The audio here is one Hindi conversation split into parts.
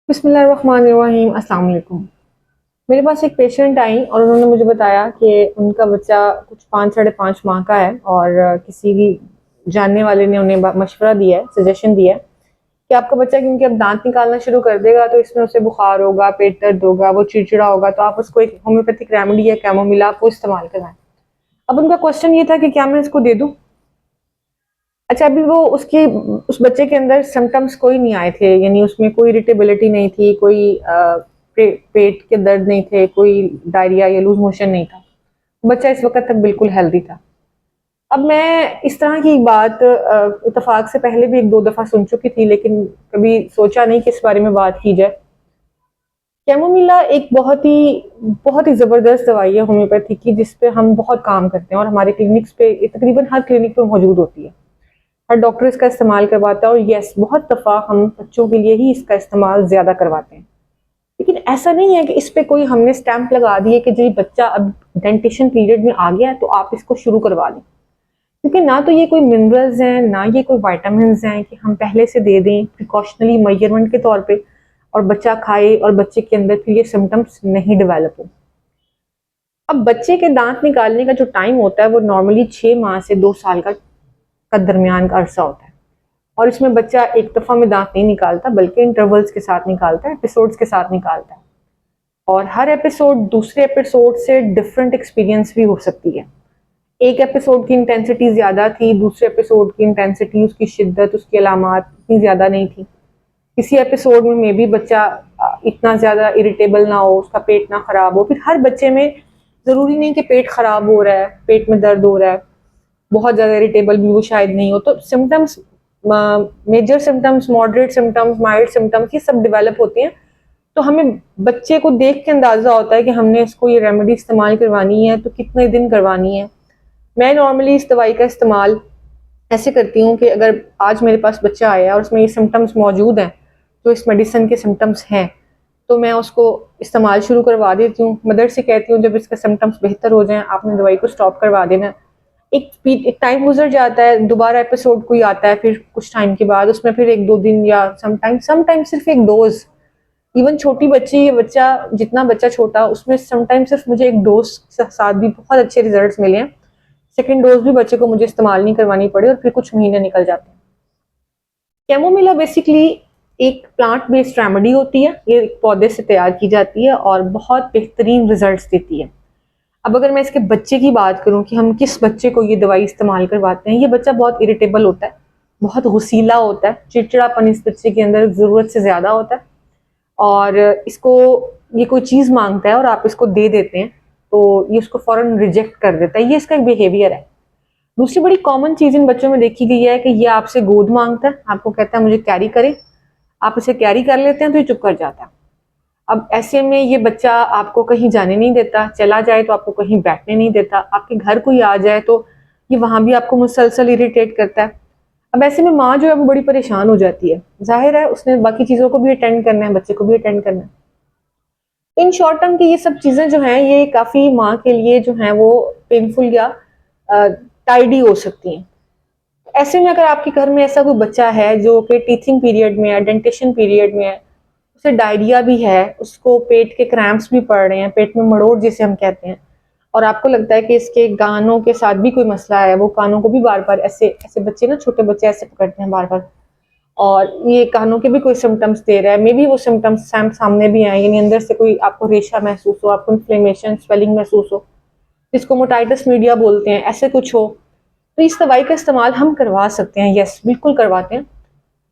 बिस्मिल्लाहिर्रहमानिर्रहीम, अस्सलाम वालेकुम। मेरे पास एक पेशेंट आई और उन्होंने मुझे बताया कि उनका बच्चा कुछ 5 साढ़े 5 माह का है और किसी भी जानने वाले ने उन्हें मशवरा दिया है, सजेशन दिया है कि आपका बच्चा क्योंकि अब दांत निकालना शुरू कर देगा तो इसमें उसे बुखार होगा, पेट दर्द होगा, वो चिड़चिड़ा होगा, तो आप उसको एक होम्योपैथिक रेमेडी है कैमोमिला, आप वो इस्तेमाल कराएं। अब उनका क्वेश्चन ये था कि क्या मैं इसको दे दूं? अच्छा, अभी वो उसकी उस बच्चे के अंदर सिम्टम्स कोई नहीं आए थे, यानी उसमें कोई इरिटेबिलिटी नहीं थी, कोई पेट के दर्द नहीं थे, कोई डायरिया या लूज मोशन नहीं था। बच्चा इस वक्त तक बिल्कुल हेल्दी था। अब मैं इस तरह की बात इत्तेफाक से पहले भी एक दो दफा सुन चुकी थी, लेकिन कभी सोचा नहीं कि इस बारे में बात की जाए। कैमोमिला एक बहुत ही जबरदस्त दवाई है होम्योपैथी की, जिसपे हम बहुत काम करते हैं और हमारे क्लिनिक्स पे तकरीबन हर क्लिनिक पे मौजूद होती है। हर डॉक्टर इसका इस्तेमाल करवाता है और यस, बहुत दफ़ा हम बच्चों के लिए ही इसका इस्तेमाल ज़्यादा करवाते हैं। लेकिन ऐसा नहीं है कि इस पे कोई हमने स्टैंप लगा दिए कि जी बच्चा अब डेंटिशन पीरियड में आ गया है तो आप इसको शुरू करवा लें, क्योंकि ना तो ये कोई मिनरल्स हैं, ना ये कोई वाइटामिन हैं कि हम पहले से दे दें प्रिकॉशनरी मेजरमेंट के तौर पे और बच्चा खाए और बच्चे के अंदर फिर ये सिम्टम्स नहीं डेवलप हो। अब बच्चे के दांत निकालने का जो टाइम होता है वो नॉर्मली 6 माह से 2 साल का दरमियान का अरसा होता है और इसमें बच्चा एक दफ़ा में दांत नहीं निकालता, बल्कि इंटरवल्स के साथ निकालता है, एपिसोड्स के साथ निकालता है। और हर एपिसोड दूसरे एपिसोड से डिफरेंट एक्सपीरियंस भी हो सकती है। एक एपिसोड की इंटेंसिटी ज़्यादा थी, दूसरे एपिसोड की इंटेंसिटी, उसकी शिद्दत, उसकी अलामात इतनी ज़्यादा नहीं थी। किसी एपिसोड में मे बी बच्चा इतना ज़्यादा इरिटेबल ना हो, उसका पेट ना ख़राब हो। फिर हर बच्चे में ज़रूरी नहीं कि पेट ख़राब हो रहा है, पेट में दर्द हो रहा है, बहुत ज़्यादा इरिटेबल भी वो शायद नहीं हो। तो symptoms, major symptoms, moderate symptoms, mild symptoms, ये सब डेवलप होते हैं। तो हमें बच्चे को देख के अंदाज़ा होता है कि हमने इसको ये रेमेडी इस्तेमाल करवानी है तो कितने दिन करवानी है। मैं नॉर्मली इस दवाई का इस्तेमाल ऐसे करती हूँ कि अगर आज मेरे पास बच्चा आया और उसमें ये सिम्टम्स मौजूद हैं, तो इस मेडिसिन के सिम्टम्स हैं, तो मैं उसको इस्तेमाल शुरू करवा देती हूँ। मदर से कहती हूँ जब इसके सिम्टम्स बेहतर हो जाएं आपने दवाई को स्टॉप करवा देना। एक टाइम गुजर जाता है, दोबारा एपिसोड कोई आता है, फिर कुछ टाइम के बाद उसमें फिर एक दो दिन या समटाइम सिर्फ एक डोज। इवन छोटी बच्ची, ये बच्चा जितना बच्चा छोटा, उसमें समटाइम सिर्फ मुझे एक डोज के साथ भी बहुत अच्छे रिजल्ट्स मिले हैं। सेकेंड डोज भी बच्चे को मुझे इस्तेमाल नहीं करवानी पड़ी और फिर कुछ महीने निकल जाते हैं। कैमोमिला बेसिकली एक प्लांट बेस्ड रेमेडी होती है, ये एक पौधे से तैयार की जाती है और बहुत बेहतरीन रिजल्ट्स देती है। अब अगर मैं इसके बच्चे की बात करूं कि हम किस बच्चे को ये दवाई इस्तेमाल करवाते हैं, ये बच्चा बहुत इरिटेबल होता है, बहुत गुस्सीला होता है, चिड़चिड़ापन इस बच्चे के अंदर ज़रूरत से ज़्यादा होता है और इसको ये कोई चीज़ मांगता है और आप इसको दे देते हैं तो ये उसको फ़ौरन रिजेक्ट कर देता है। ये इसका एक बिहेवियर है। दूसरी बड़ी कॉमन चीज़ इन बच्चों में देखी गई है कि ये आपसे गोद मांगता है, आपको कहता है मुझे कैरी करे, आप इसे कैरी कर लेते हैं तो ये चुप कर जाता है। अब ऐसे में ये बच्चा आपको कहीं जाने नहीं देता, चला जाए तो आपको कहीं बैठने नहीं देता, आपके घर कोई आ जाए तो ये वहां भी आपको मुसलसल इरिटेट करता है। अब ऐसे में माँ जो है वो बड़ी परेशान हो जाती है, जाहिर है उसने बाकी चीज़ों को भी अटेंड करना है, बच्चे को भी अटेंड करना है। इन शॉर्ट टर्म की ये सब चीज़ें जो हैं ये काफ़ी माँ के लिए जो हैं वो पेनफुल या टाइडी हो सकती हैं। ऐसे में अगर आपके घर में ऐसा कोई बच्चा है जो कि टीथिंग पीरियड में है, डेंटेशन पीरियड में है, उसे डायरिया भी है, उसको पेट के क्रैम्प्स भी पड़ रहे हैं, पेट में मड़ोड़ जिसे हम कहते हैं, और आपको लगता है कि इसके कानों के साथ भी कोई मसला है, वो कानों को भी बार बार ऐसे ऐसे बच्चे ना, छोटे बच्चे ऐसे पकड़ते हैं बार बार, और ये कानों के भी कोई सिम्टम्स दे रहा है, मे बी वो सिम्टम्स सामने भी आए, यानी अंदर से कोई आपको रेशा महसूस हो, आपको इन्फ्लेमेशन, स्वेलिंग महसूस हो, जिसको मोटाइटिस मीडिया बोलते हैं, ऐसे कुछ हो, तो इस दवाई का इस्तेमाल हम करवा सकते हैं। यस, बिल्कुल करवाते हैं।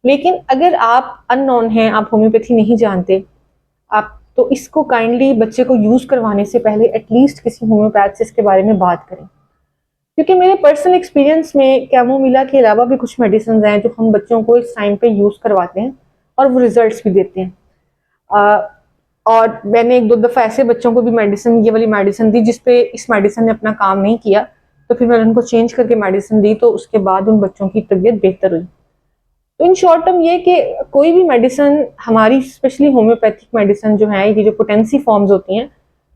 लेकिन अगर आप अननोन हैं, आप होम्योपैथी नहीं जानते, आप तो इसको काइंडली बच्चे को यूज़ करवाने से पहले एटलीस्ट किसी होम्योपैथ से इसके बारे में बात करें, क्योंकि मेरे पर्सनल एक्सपीरियंस में कैमोमिला के अलावा भी कुछ मेडिसिन हैं जो हम बच्चों को इस टाइम पे यूज़ करवाते हैं और वो रिजल्ट्स भी देते हैं। आ, और मैंने एक दो दफ़ा ऐसे बच्चों को भी मेडिसिन, ये वाली मेडिसिन दी जिसपे इस मेडिसिन ने अपना काम नहीं किया, तो फिर मैंने उनको चेंज करके मेडिसिन दी, तो उसके बाद उन बच्चों की तबीयत बेहतर हुई। तो इन शॉर्ट टर्म ये कि कोई भी मेडिसिन हमारी, स्पेशली होम्योपैथिक मेडिसिन जो है, ये जो पोटेंसी फॉर्म्स होती हैं,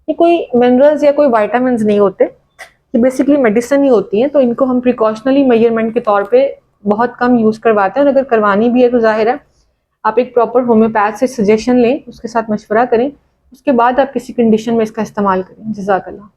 ये कोई मिनरल्स या कोई वाइटामिन नहीं होते, ये बेसिकली मेडिसिन ही होती हैं। तो इनको हम प्रिकॉशनरी मेजरमेंट के तौर पे बहुत कम यूज़ करवाते हैं और अगर करवानी भी है तो जाहिर है आप एक प्रॉपर होम्योपैथ से सजेशन लें, उसके साथ मशवरा करें, उसके बाद आप किसी कंडीशन में इसका इस्तेमाल करें। जज़ाकल्लाह।